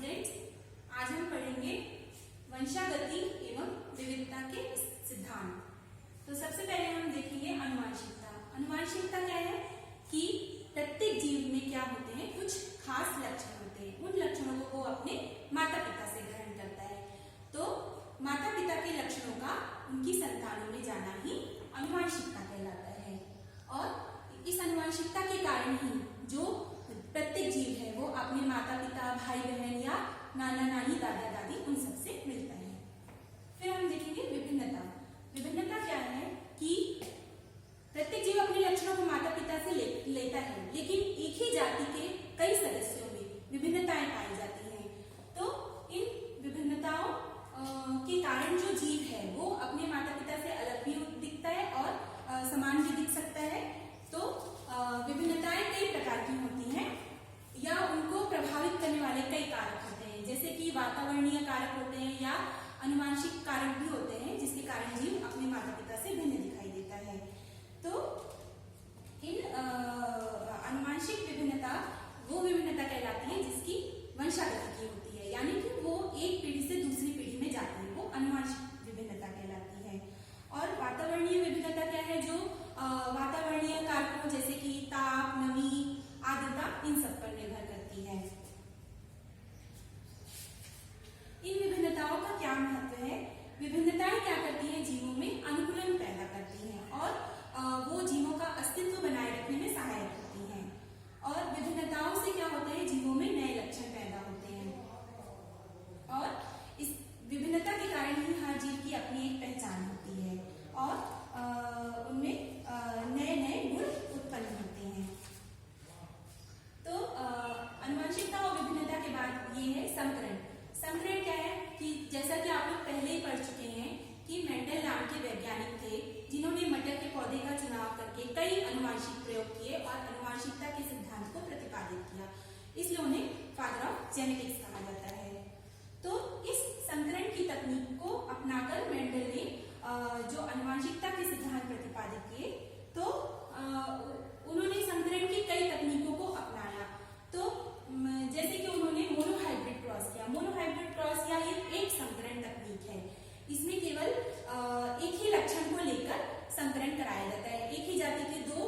Students, आज हम पढ़ेंगे वंशागति एवं विविधता के सिद्धांत। तो सबसे पहले हम देखेंगे अनुवांशिकता। अनुवांशिकता क्या है कि प्रत्येक जीव में क्या होते हैं, कुछ खास लक्षण होते हैं। उन लक्षणों को वो अपने माता पिता से ग्रहण करता है। तो माता पिता के लक्षणों का उनकी संतानों में जाना ही अनुवांशिकता कहलाता है। और इस अनुवांशिकता के कारण ही जो प्रत्येक जीव है वो अपने माता पिता, भाई बहन या नाना नानी, दादा दादी उन सबसे मिलता है। फिर हम देखेंगे विभिन्नता। विभिन्नता क्या है कि प्रत्येक जीव अपने लक्षणों को माता पिता से लेता है, लेकिन एक ही जाति के कई सदस्यों में विभिन्नताएं पाई जाती हैं। तो इन विभिन्नताओं के कारण जो जीव है वो अपने माता पिता से अलग भी दिखता है और समान भी दिख सकता है। तो विभिन्नताएं कई प्रकार की होती हैं या उनको प्रभावित करने वाले कई कारक होते हैं, जैसे कि वातावरणीय कारक होते हैं या अनुवांशिक कारक भी होते हैं, जिसके कारण जीव अपने माता पिता से भिन्न दिखाई देता है। तो इन अनुवांशिक विभिन्नता वो विभिन्नता कहलाती है जिसकी वंशागति की होती है, यानी कि वो एक पीढ़ी से दूसरी पीढ़ी में जाती है, वो अनुवांशिक विभिन्नता कहलाती है। और वातावरणीय विभिन्नता क्या है, जो वातावरणीय कारकों जैसे कि ताप, नमी, आर्द्रता, इन सब पर निर्भर करती है। इन विभिन्नताओं का क्या महत्व है? विभिन्नताएं क्या करती हैं, जीवों में अनुकूलन पैदा करती हैं और वो जीवों का अस्तित्व बनाए रखने में सहायक होती हैं। और विभिन्नताओं से क्या होता है, जीवों में नए लक्षण पैदा होते हैं और इस विभिन्नता के कारण ही हर जीव की अपनी एक पहचान होती है और उनमें नए नए गुण उत्पन्न होते हैं। तो अनुवांशिकता और विभिन्नता के बाद ये है संकरण। संकरण क्या है कि जैसा कि आप लोग पहले ही पढ़ चुके हैं कि मेंडल नाम के वैज्ञानिक थे जिन्होंने मटर के पौधे का चुनाव करके कई अनुवांशिक प्रयोग किए और अनुवांशिकता के सिद्धांत को प्रतिपादित किया, इसलिए उन्हें फादर ऑफ जेनेटिक्स कहा जाता है। तो इस संकरण की तकनीक को अपनाकर मेंडल ने जो अनुवांशिकता के सिद्धांत प्रतिपादित किए, तो उन्होंने संकरण की कई तकनीकों को अपनाया। तो जैसे कि उन्होंने मोनोहाइब्रिड क्रॉस किया। मोनोहाइब्रिड क्रॉस या ये एक संकरण तकनीक है, इसमें केवल एक ही लक्षण को लेकर संकरण कराया जाता है। एक ही जाति के दो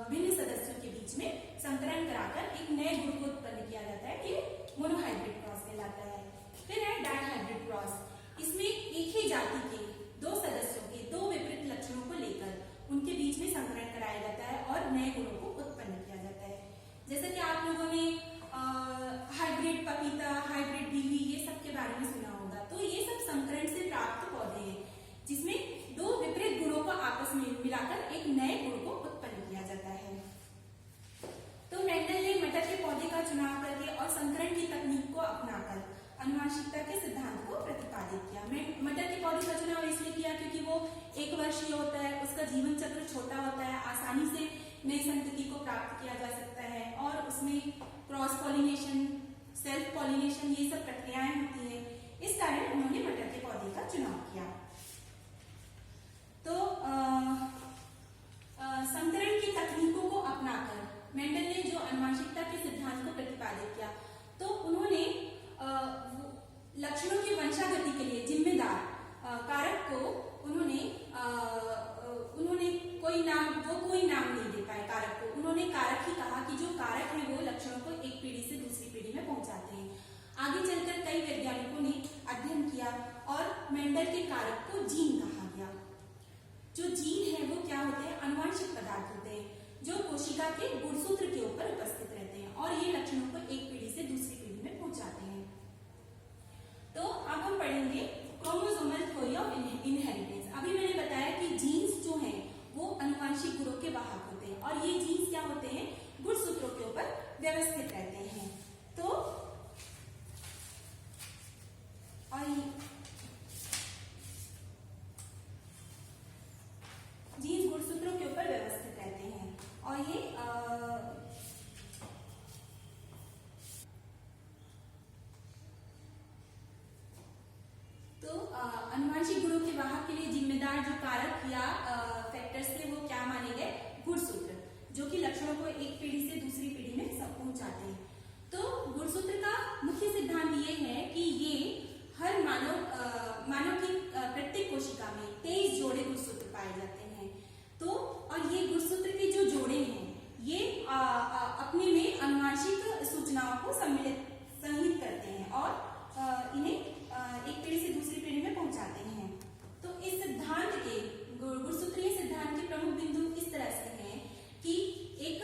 भिन्न सदस्यों के बीच में संकरण कराकर एक नए गुण को उत्पन्न किया जाता है, ये मोनोहाइब्रिड क्रॉस कहलाता है। फिर है डायहाइब्रिड क्रॉस। इसमें एक ही जाति के दो सदस्यों के दो विपरीत लक्षणों को लेकर उनके बीच में संकरण कराया जाता है और नए गुणों को उत्पन्न किया जाता है। जैसे कि आप लोगों ने हाइब्रिड पपीता, हाइब्रिड कीवी, ये सब के बारे में सुना होगा। तो ये सब संकरण से प्राप्त पौधे हैं जिसमें दो विपरीत गुणों को आपस में मिलाकर एक नए गुण को उत्पन्न किया जाता है। तो मेंडल ने मटर के पौधे का चुनाव करके और संकरण की तकनीक को अपनाकर अनुवांशिकता के सिद्धांत को प्रतिपादित किया। मटर के पौधे का चुनाव इसलिए किया क्योंकि वो एक वर्षीय होता है, उसका जीवन चक्र छोटा होता है, आसानी से नई संतति को प्राप्त किया जा सकता है और उसमें क्रॉस पॉलिनेशन, सेल्फ पॉलिनेशन, ये सब प्रक्रियाएं होती है। इस कारण उन्होंने मटर के पौधे का चुनाव किया। तो संकरण की तकनीकों को अपनाकर मेंडल ने जो अनुवांशिकता के सिद्धांत को प्रतिपादित किया, तो उन्होंने लक्षणों की वंशागति के लिए जिम्मेदार कारक को उन्होंने कोई नाम नहीं दे पाए कारक को। उन्होंने कारक ही कहा कि जो कारक है वो लक्षणों को एक पीढ़ी से दूसरी पीढ़ी में पहुंचाते हैं। आगे चलकर कई वैज्ञानिकों ने अध्ययन किया और मेंडल के कारक को जीन कहा गया। जो जीन है वो क्या होते हैं, अनुवांशिक पदार्थ होते हैं जो कोशिका के गुणसूत्र के ऊपर उपस्थित रहते हैं और ये लक्षणों को एक पीढ़ी से दूसरी पीढ़ी में पहुंचाते हैं। तो अब हम पढ़ेंगे क्रोमोसोमल थ्योरी ऑफ इनहेरिटेंस। अभी मैंने बताया कि जीन्स जो हैं वो अनुवांशिक गुणों के वाहक होते हैं और ये जीन्स क्या होते हैं, गुणसूत्रों के ऊपर व्यवस्थित रहते हैं। तो और जीन्स गुणसूत्रों के ऊपर व्यवस्थित रहते हैं और ये अनुवांशिक गुणों के वाहक के लिए जिम्मेदार जो कारक या फैक्टर्स थे वो क्या माने गए, गुणसूत्र, जो कि लक्षणों को एक पीढ़ी से दूसरी पीढ़ी में सब पहुंचाते हैं। तो गुणसूत्र का मुख्य सिद्धांत कि ये हर मानव की प्रत्येक कोशिका में 23 जोड़े गुणसूत्र पाए जाते हैं। तो और ये गुणसूत्र के जो जोड़े हैं ये अपने में आनुवंशिक सूचनाओं को संग्रहित करते हैं और इन्हें एक पीढ़ी से दूसरी पीढ़ी में पहुंचाते हैं। तो इस सिद्धांत के गुणसूत्रीय सिद्धांत के प्रमुख बिंदु इस तरह से हैं कि एक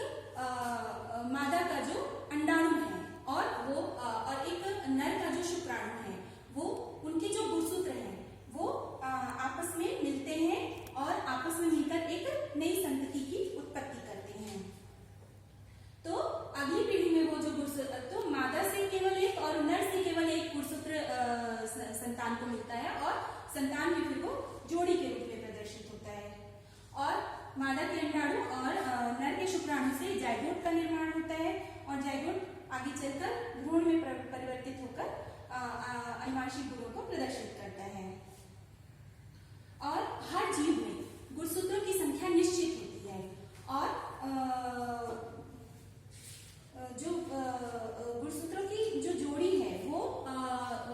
मादा का जो अंडाणु है और वो और एक नर का जो शुक्राणु है, वो उनके जो गुणसूत्र हैं वो आपस में मिलते हैं और आपस में मिलकर एक नई संतति की उत्पत्ति करते हैं। तो अगली पीढ़ी में वो जो गुणसूत्र, तो मादा से केवल एक और नर से केवल एक गुणसूत्र संतान को मिलता है और संतान में फिर वो जोड़ी के रूप में प्रदर्शित होता है। और मादा के अंडाणु और नर के शुक्राणु से जाइगोट का निर्माण होता है और जाइगोट आगे चलकर भ्रूण में परिवर्तित होकर आनुवंशिक गुणों को प्रदर्शित करता है। और हर जीव में गुणसूत्रों की संख्या निश्चित होती है और जो गुणसूत्रों की जो जोड़ी है वो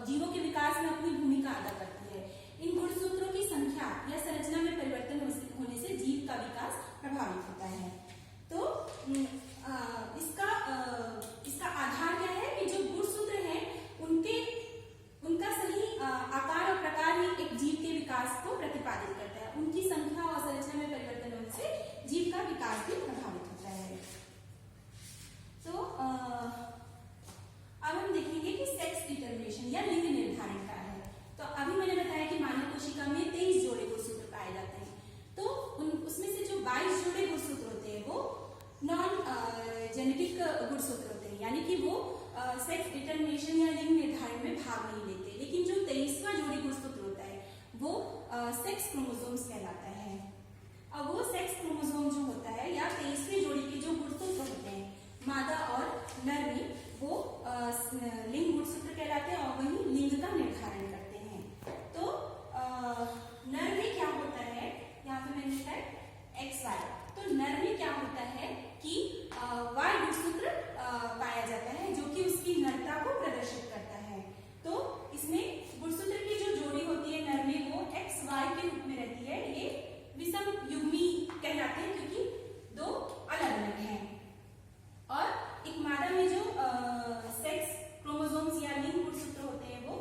जीवों के विकास में अपनी भूमिका अदा करती है। इन गुणसूत्रों की संख्या या संरचना में परिवर्तन होने से जीव का विकास प्रभावित होता है। तो इसका आधार क्या है कि जो गुणसूत्र हैं उनका सही आकार और प्रकार ही एक जीव के विकास को प्रतिपादित करता है। उनकी संख्या और संरचना में परिवर्तन होने से जीव का विकास भी प्रभावित होता है। तो अब हम देखेंगे कि सेक्स डिटर्मिनेशन या लिंग निर्धारण क्या है। तो अभी मैंने बताया कि मानव कोशिका में 23 जोड़े गुणसूत्र पाए जाते हैं। तो उसमें से जो 22 जोड़े गुणसूत्र होते हैं वो नॉन जेनेटिक गुणसूत्र होते हैं, यानी कि वो सेक्स डिटर्मिनेशन या लिंग निर्धारण में भाग नहीं लेते। लेकिन जो 23वां जोड़ी गुणसूत्र होता है वो सेक्स क्रोमोसोम्स कहलाता है। अब वो सेक्स क्रोमोसोम जो होता है या 23वीं जोड़ी के जो गुणसूत्र होते हैं मादा और नर में, वो लिंग गुणसूत्र कहलाते हैं और वही लिंग का निर्धारण करते हैं। तो नर में क्या होता है, यहाँ पे मैंने लिखा है XY। तो नर में क्या होता है कि Y गुणसूत्र पाया जाता है जो कि उसकी नरता को प्रदर्शित करता है। तो इसमें गुणसूत्र की जो जोड़ी होती है नर में वो XY के रूप में रहती है। ये विषम युग्मी कहलाते हैं क्योंकि दो अलग अलग हैं। और एक मादा में जो सेक्स क्रोमोसोम्स या लिंग गुणसूत्र होते हैं वो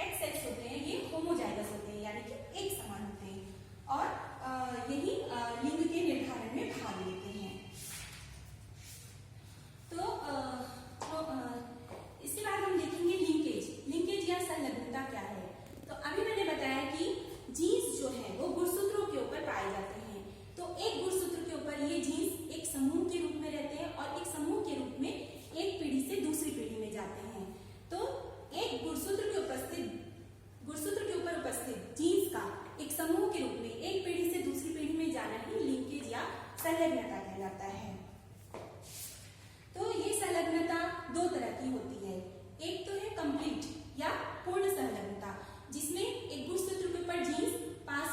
XX होते हैं, ये होमोजाइगस होते हैं यानी कि एक समान होते हैं और यही लिंग के निर्धारण में भाग लेते हैं। तो इसके बाद हम देखेंगे लिंकेज या संलग्नता क्या है। तो अभी मैंने बताया कि जीन्स जो है वो गुणसूत्रों के ऊपर पाए जाते हैं। तो एक गुणसूत्र के ऊपर ये जीन्स एक समूह के रूप में रहते हैं और एक समूह के रूप में एक पीढ़ी से दूसरी पीढ़ी में जाते हैं। तो एक गुणसूत्र के ऊपर उपस्थित जीन्स का एक समूह के रूप में एक पीढ़ी से दूसरी पीढ़ी में जाना ही लिंकेज या संलग्नता कहलाता है। तो ये संलग्नता दो तरह की होती है। एक तो है कंप्लीट या पूर्ण संलग्नता, जिसमें एक गुणसूत्र के ऊपर जीन्स पास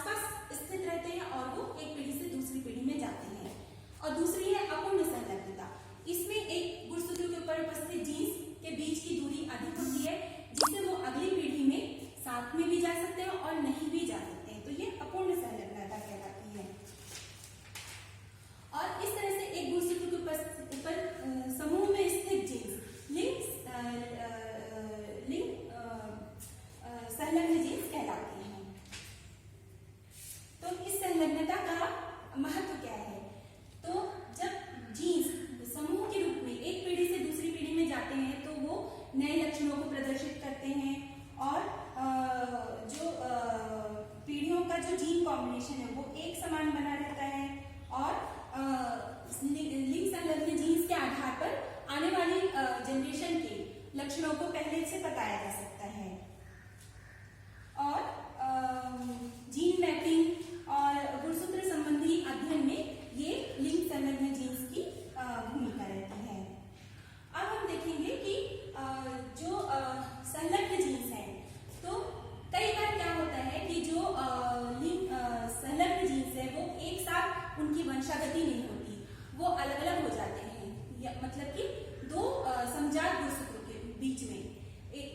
स्थित रहते हैं और वो एक पीढ़ी से दूसरी पीढ़ी में जाते हैं। और दूसरी है अपूर्ण संलग्नता। इसमें एक गुणसूत्र के ऊपर उपस्थित जीन्स के बीच की दूरी अधिक होती है, जिससे वो अगली पीढ़ी में साथ में भी जा सकते हैं और नहीं भी जा सकते हैं। तो ये अपूर्ण संलग्नता कहलाती है। और इस तरह से एक गुणसूत्र के ऊपर समूह में स्थित जीन्स संलग्न जीन्स कहलाती हैं। तो इस संलग्नता का महत्व क्या है? तो जब जीन्स समूह के रूप में एक पीढ़ी से दूसरी पीढ़ी में जाते हैं तो वो नए लक्षणों को प्रदर्शित करते हैं और जो पीढ़ियों का जो जीन कॉम्बिनेशन है वो एक समान बना रहता है और लिंग संलग्न जीन्स के आधार पर आने वाली जनरेशन के लक्षणों को पहले से बताया जा सकता है। और जीन मैपिंग और गुणसूत्र संबंधी अध्ययन में ये लिंग संलग्न जीन्स की भूमिका रहती है। अब हम देखेंगे कि जो संलग्न जीन्स हैं, तो कई बार क्या होता है कि जो संलग्न जीन्स है वो एक साथ उनकी वंशागति नहीं होती, वो अलग अलग हो जाते हैं। मतलब कि दो समजात गुणसूत्रों के बीच में एक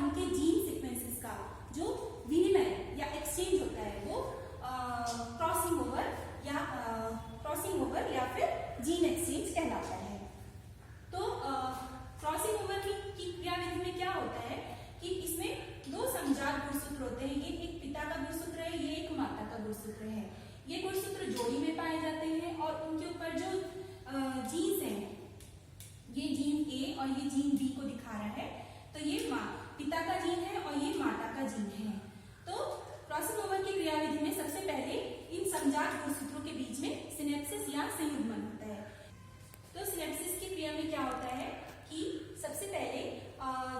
उनके जीन सीक्वेंसेस का जो विनिमय या एक्सचेंज होता है वो क्रॉसिंग ओवर या फिर जीन एक्सचेंज कहलाता है। तो क्रॉसिंग ओवर की क्रियाविधि में क्या होता है कि इसमें दो समजात गुणसूत्र होते हैं। ये एक पिता का गुणसूत्र है, ये एक माता का गुणसूत्र है। ये गुणसूत्र जोड़ी में पाए जाते हैं और उनके ऊपर जो जीन्स हैं, ये जीन ए और ये जीन बी को दिखा रहा है। तो ये पिता का जीन है और ये माता का जीन है। तो क्रॉसिंग ओवर की क्रियाविधि में सबसे पहले इन समजात गुणसूत्रों के बीच में सिनेप्सिस या संयुग्मन होता है। तो सिनेप्सिस की क्रिया में क्या होता है कि सबसे पहले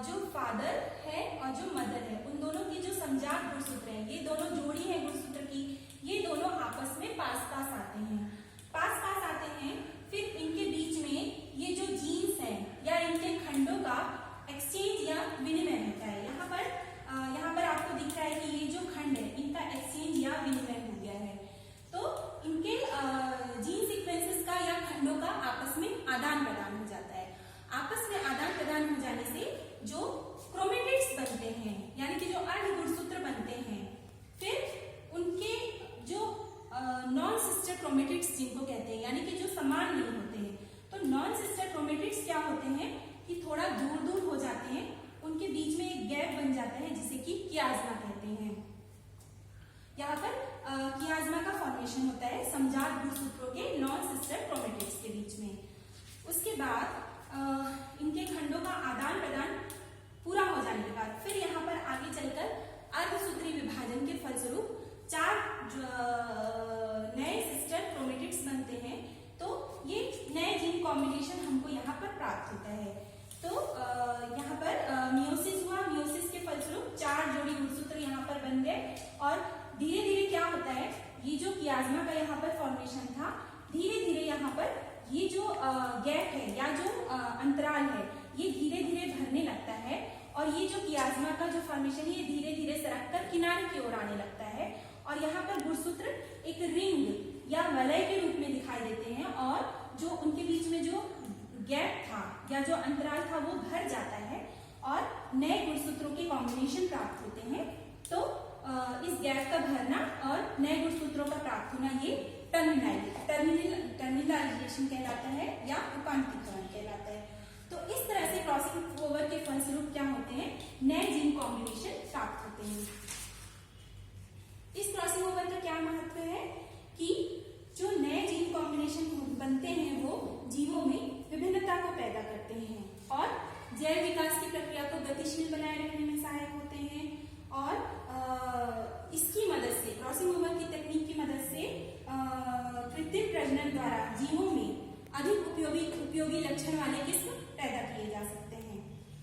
जो फादर है और जो मदर है, उन दोनों की जो समजात गुणसूत्र है, ये दोनों जोड़ी है गुणसूत्र की, ये दोनों आपस में पास आते हैं। फिर इनके बीच में ये जो जीन्स हैं या इनके खंडों का एक्सचेंज या विनिमय होता है। यहाँ पर आपको दिख रहा है कि ये जो खंड है इनका एक्सचेंज या विनिमय हो गया है। तो इनके जीन सीक्वेंसेस का या खंडों का आपस में आदान प्रदान हो जाता है। आपस में आदान प्रदान हो जाने से जो क्रोमेटिड्स बनते हैं, यानी कि जो अर्ध गुणसूत्र बनते हैं, फिर उनके जो नॉन सिस्टर क्रोमेटिड्स जिनको कहते हैं, यानी कि जो समान नहीं होते हैं, तो नॉन सिस्टर क्रोमेटिड्स क्या होते हैं कि थोड़ा दूर हो जाते हैं, उनके बीच में एक गैप बन जाता है जिसे कि कियाज्मा कहते हैं। यहाँ पर कियाज्मा का फॉर्मेशन होता है समजात गुणसूत्रों के नॉन सिस्टर क्रोमेटिड्स के बीच में। उसके बाद इनके खंडों का आदान प्रदान पूरा हो जाने के बाद फिर यहाँ पर आगे चलकर अर्धसूत्री विभाजन के फलस्वरूप 4 नए सिस्टर क्रोमेटिड्स बनते हैं। तो ये नए जीन कॉम्बिनेशन हमको यहाँ पर प्राप्त होता है। तो यहाँ पर मियोसिस हुआ, मियोसिस के फलस्वरूप 4 जोड़ी गुणसूत्र यहाँ पर बन गए और धीरे धीरे क्या होता है, ये जो कियाज्मा का यहाँ पर फॉर्मेशन था, धीरे धीरे यहाँ पर ये जो गैप है या जो अंतराल है, ये धीरे धीरे भरने लगता है और ये जो कियाज्मा का जो फॉर्मेशन है ये धीरे धीरे सरक कर किनारे की ओर आने लगता है और यहाँ पर गुणसूत्र एक रिंग या वलय के रूप में दिखाई देते हैं और जो उनके बीच में जो गैप था या जो अंतराल था वो भर जाता है और नए गुणसूत्रों के कॉम्बिनेशन प्राप्त होते हैं। तो इस गैप का भरना और नए गुणसूत्रों का प्राप्त होना ये टर्मिनलाइजेशन कहलाता है या रूपांतरीकरण कहलाता है। तो इस तरह से क्रॉसिंग ओवर के फलस्वरूप क्या होते हैं, नए जीन कॉम्बिनेशन प्राप्त होते हैं। इस क्रॉसिंग ओवर का क्या महत्व है कि जो नए जीन कॉम्बिनेशन बनते हैं वो जीवों में विभिन्नता को पैदा करते हैं और जैव विकास की प्रक्रिया को गतिशील बनाए रखने में सहायक होते हैं और इसकी मदद से, क्रॉसिंग ओवर की तकनीक की मदद से कृत्रिम प्रजनन द्वारा जीवों में अधिक उपयोगी लक्षण वाले किस्म पैदा किए जा सकते हैं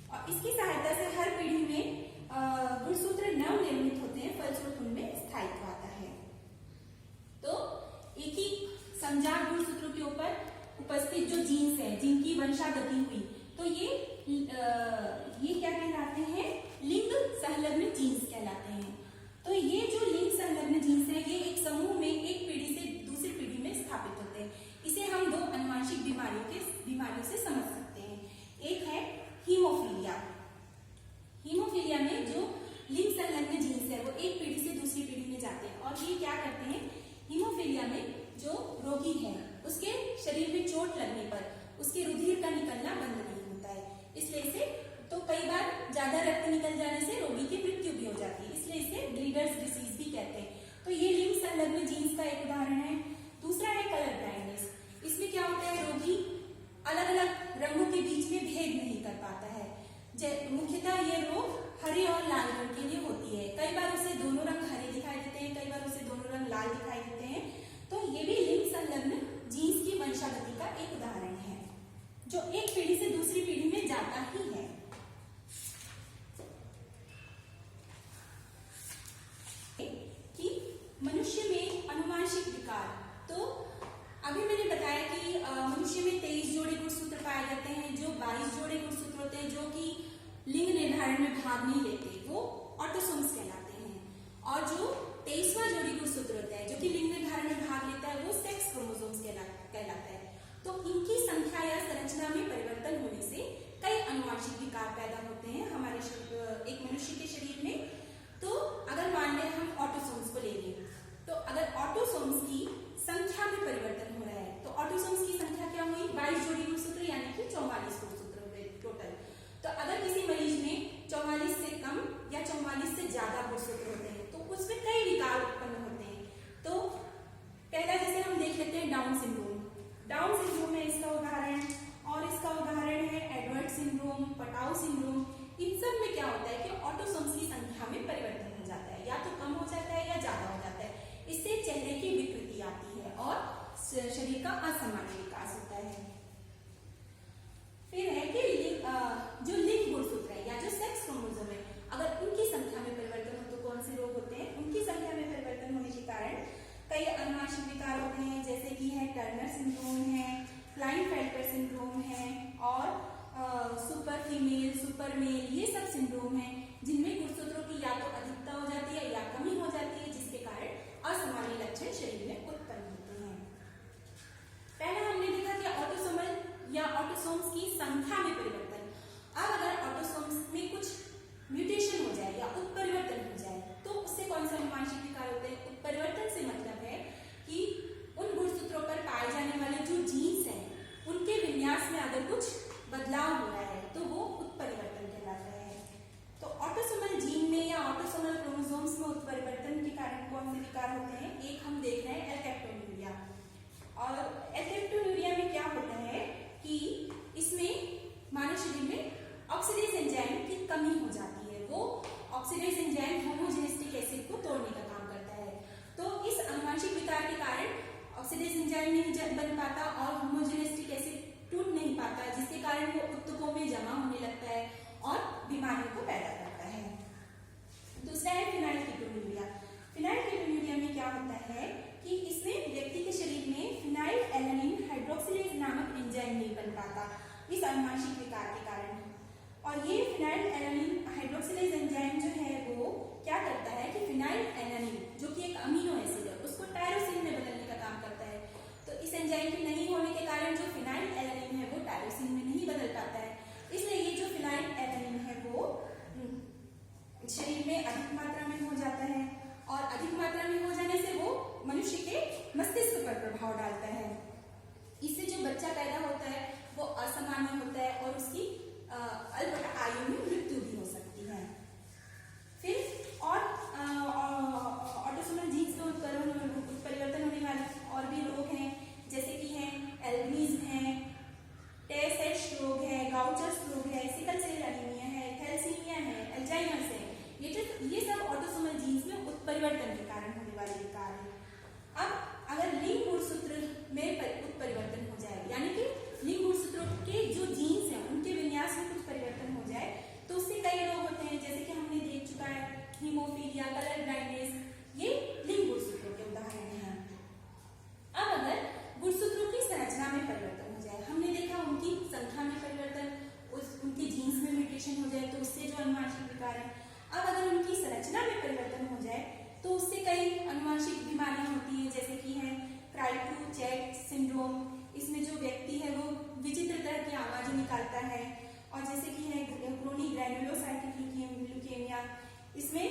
और इसकी सहायता से हर पीढ़ी में गुणसूत्र नव निर्मित होते हैं, फलस्वरूप उनमें स्थायित्व आता है। तो एक ही समजात गुणसूत्रों के ऊपर उपस्थित जो जीन्स है, जिनकी वंशागति हुई, तो ये क्या कहलाते हैं, लिंग संलग्न जीन्स कहलाते हैं। तो ये जो लिंग संलग्न जीन्स है ये एक समूह में एक पीढ़ी से दूसरी पीढ़ी में स्थापित होते हैं। इसे हम 2 आनुवंशिक बीमारियों से समझ सकते हैं। एक है हीमोफीलिया। हीमोफीलिया में जो लिंग संलग्न जीन्स है वो एक पीढ़ी से दूसरी पीढ़ी में जाते हैं और ये क्या करते हैं, हीमोफीलिया में जो रोगी है उसके शरीर में चोट लगने पर उसके रुधिर का निकलना बंद नहीं होता है, इसलिए इसे तो कई बार ज्यादा रक्त निकल जाने से रोगी की मृत्यु भी हो जाती है, इसलिए इसे ब्लीडर्स डिसीज भी कहते हैं। तो ये लिंग संलग्न जीन्स का एक उदाहरण है। दूसरा है कलर ब्लाइंडनेस। इसमें क्या होता है, रोगी अलग अलग रंगों के बीच में भेद नहीं कर पाता है। मुख्यतः ये रोग हरे और लाल रंग के लिए होती है। कई बार उसे दोनों रंग हरे दिखाई देते हैं, कई बार उसे दोनों रंग लाल दिखाई देते हैं। तो ये भी लिंग संलग्न जीन्स की वंशागति का एक उदाहरण है जो एक पीढ़ी से दूसरी पीढ़ी में जाता ही है। कि मनुष्य में अनुवांशिक विकार, तो अभी मैंने बताया कि मनुष्य में 23 जोड़े गुणसूत्र पाए जाते हैं। जो 22 जोड़े गुणसूत्र होते हैं जो कि लिंग निर्धारण में भाग नहीं लेते वो ऑटोसोम्स कहलाते हैं और जो 23वां जोड़ी गुणसूत्र होता है जो कि लिंग निर्धारण में भाग लेता है वो सेक्स क्रोमोसोम्स कहलाता है। तो इनकी संख्या या संरचना में परिवर्तन होने से कई अनुवांशिक विकार पैदा होते हैं। हमारे एक कौन से विकार होते हैं? एक हम देख रहे हैं एल्केप्टोन्यूरिया। और एल्केप्टोन्यूरिया में क्या होता है कि इसमें मानव शरीर में ऑक्सीडेज एंजाइम की कमी हो जाती है। वो ऑक्सीडेज एंजाइम होमोजेनिस्टिक एसिड को तोड़ने का काम करता है। तो इस अनुवांशिक विकार के कारण ऑक्सीडेज एंजाइम नहीं बन पाता और होमोजेनिस्टिक एसिड टूट नहीं पाता, जिसके कारण वो ऊतकों में जमा होने लगता है और बीमारियों को पैदा करता है। दूसरा है फिनाइलकेटोन्यूरिया। फिनाइलकेटोन्यूरिया में क्या होता है कि इसमें व्यक्ति के शरीर में फिनाइल एलानिन हाइड्रोक्सिलेज नामक एंजाइम नहीं बन पाता इस अनुवांशिक विकार के कारण। और ये फिनाइल एलानिन हाइड्रोक्सिलेज एंजाइम जो है वो क्या करता है कि फिनाइल एलानिन जो कि एक अमीनो एसिड है उसको टायरोसिन में बदलने का काम करता है। तो इस एंजाइम के नहीं होने के कारण जो फिनाइल एलानिन है वो टायरोसिन में नहीं बदल पाता है। इसलिए ये जो फिनाइल एलानिन है वो शरीर में अधिक मात्रा में हो जाता है और अधिक मात्रा में हो जाने से वो मनुष्य के मस्तिष्क पर प्रभाव डालता है। इससे जो बच्चा पैदा होता है वो असामान्य होता है और उसकी अल्प आयु में मृत्यु भी हो सकती है। फिर और ऑटोसोमल जीन्स में उत्परिवर्तन होने वाले और भी रोग हैं, जैसे कि हैं एल्बिनिज्म है, टे सेश रोग है, गाउचर्स रोग है, सिकल सेल एनीमिया है, थैलेसीमिया है, अल्जाइमर्स है। ये सब ऑटोसोमल जीन्स में उत्परिवर्तन के कारण होने वाले विकार है। अब अगर लिंग गुणसूत्र में उत्परिवर्तन हो जाए, यानी कि लिंग गुणसूत्रों के जो जीन्स हैं उनके विन्यास में कुछ परिवर्तन हो जाए तो उससे कई रोग होते हैं, जैसे कि हमने देख चुका है हीमोफीलिया, कलर ब्लाइंडनेस, ये लिंग गुणसूत्रों के उदाहरण हैं। अब अगर गुणसूत्रों की संरचना में परिवर्तन हो जाए, हमने देखा उनकी संख्या में परिवर्तन, उनके जीन्स में म्यूटेशन हो जाए तो उससे जो अनुवांशिक विकार है। अब अगर उनकी संरचना में परिवर्तन हो जाए तो उससे कई अनुवांशिक बीमारियां होती हैं, जैसे कि है क्राइटू-चैट सिंड्रोम। इसमें जो व्यक्ति है वो विचित्र तरह की आवाजें निकालता है। और जैसे कि है क्रोनिक ग्रैन्युलोसाइटिक ल्यूकेमिया, इसमें